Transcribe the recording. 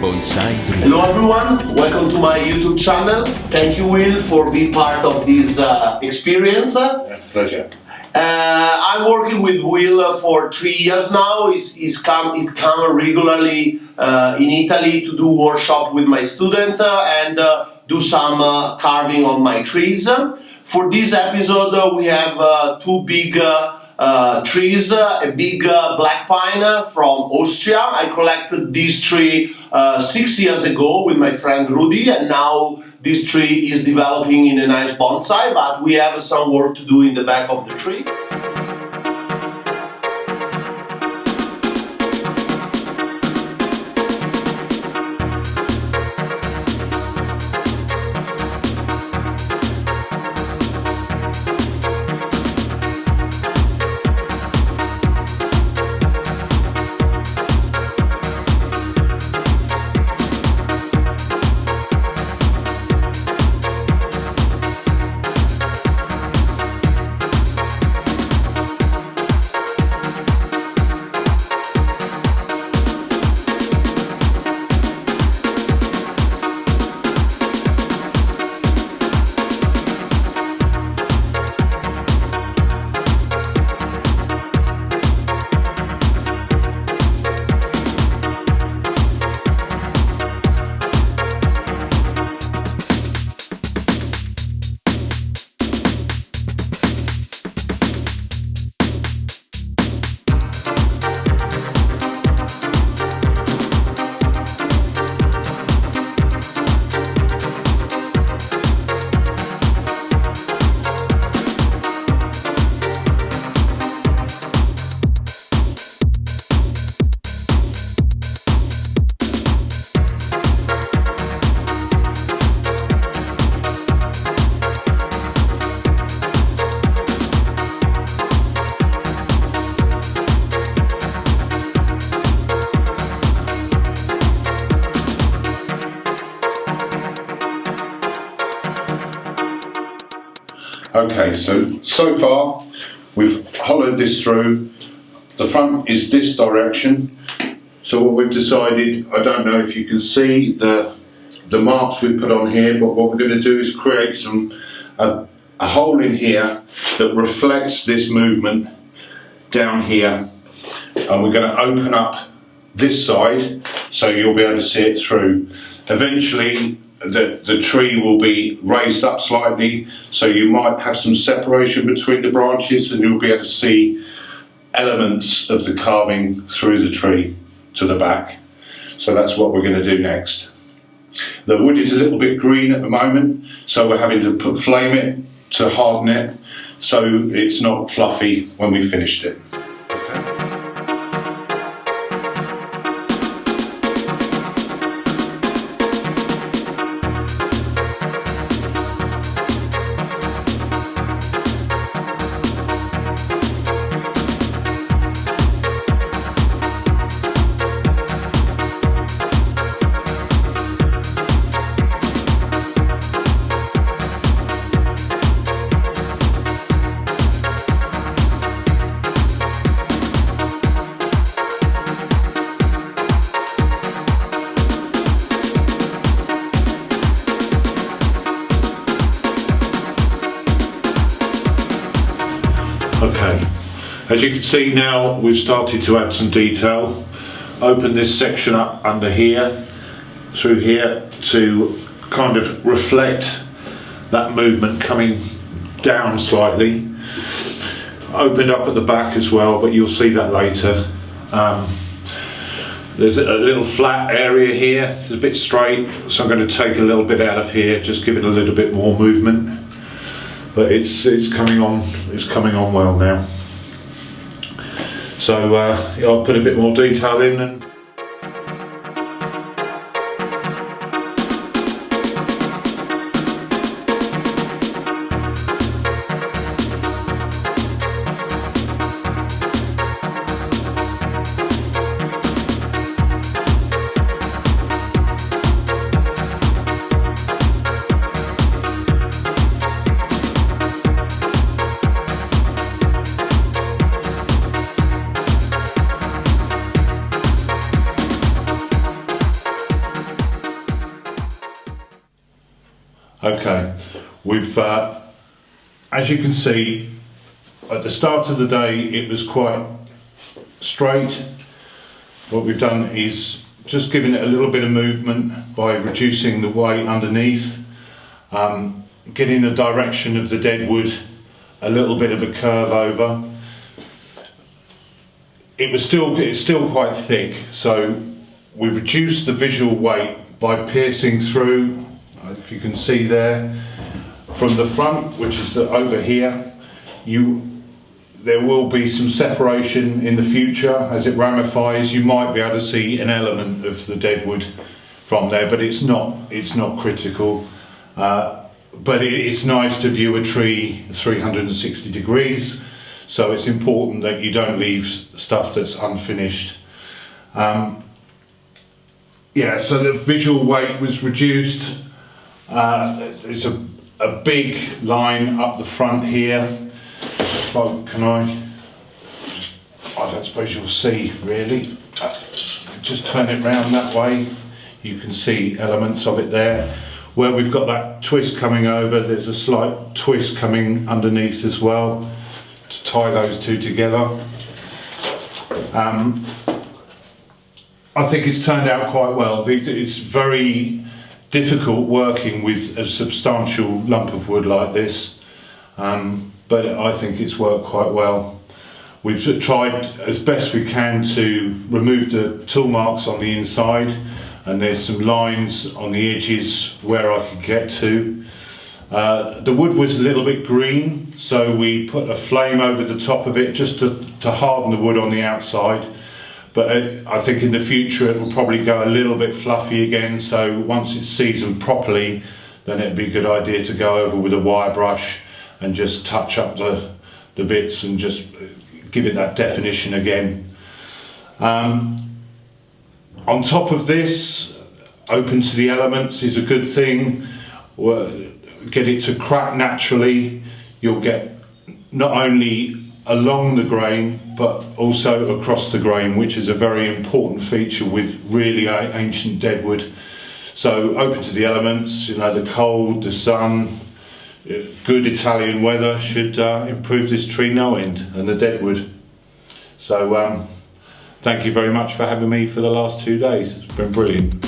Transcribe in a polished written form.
Bonsai Dream. Hello everyone, welcome to my YouTube channel. Thank you, Will, for being part of this experience. Pleasure. I'm working with Will for 3 years now. He's come regularly in Italy to do workshop with my student and do some carving on my trees. For this episode, we have two big trees, a big black pine from Austria. I collected this tree 6 years ago with my friend Rudy, and now this tree is developing in a nice bonsai, but we have some work to do in the back of the tree. Okay, so far we've hollowed this through. The front is this direction. So what we've decided, I don't know if you can see the marks we've put on here, but what we're going to do is create a hole in here that reflects this movement down here, and we're going to open up this side so you'll be able to see it through. Eventually the tree will be raised up slightly, so you might have some separation between the branches and you'll be able to see elements of the carving through the tree to the back. So that's what we're going to do next. The wood is a little bit green at the moment, so we're having to flame it to harden it so it's not fluffy when we finished it. Okay, as you can see now, we've started to add some detail. Open this section up under here, through here, to kind of reflect that movement coming down slightly. Opened up at the back as well, but you'll see that later. There's a little flat area here, it's a bit straight, so I'm going to take a little bit out of here, just give it a little bit more movement. But it's coming on well now. So I'll put a bit more detail in and Okay, we've, as you can see, at the start of the day it was quite straight. What we've done is just given it a little bit of movement by reducing the weight underneath, getting the direction of the deadwood a little bit of a curve over. It's still quite thick, so we reduced the visual weight by piercing through, if you can see there, from the front, which is over here. There will be some separation in the future as it ramifies. You might be able to see an element of the deadwood from there, but it's not critical. But it's nice to view a tree 360 degrees, so it's important that you don't leave stuff that's unfinished. Yeah, so the visual weight was reduced. There's a big line up the front here. I don't suppose you'll see really. Just turn it round that way. You can see elements of it there. Where we've got that twist coming over, there's a slight twist coming underneath as well to tie those two together. I think it's turned out quite well. It's very difficult working with a substantial lump of wood like this, but I think it's worked quite well. We've tried as best we can to remove the tool marks on the inside, and there's some lines on the edges where I could get to. The wood was a little bit green, so we put a flame over the top of it just to harden the wood on the outside. But I think in the future it will probably go a little bit fluffy again, so once it's seasoned properly, then it'd be a good idea to go over with a wire brush and just touch up the bits and just give it that definition again. On top of this, open to the elements is a good thing. Get it to crack naturally. You'll get not only along the grain but also across the grain, which is a very important feature with really ancient deadwood. So open to the elements, you know, the cold, the sun, good Italian weather should improve this tree no end, and the deadwood. So thank you very much for having me for the last 2 days. It's been brilliant.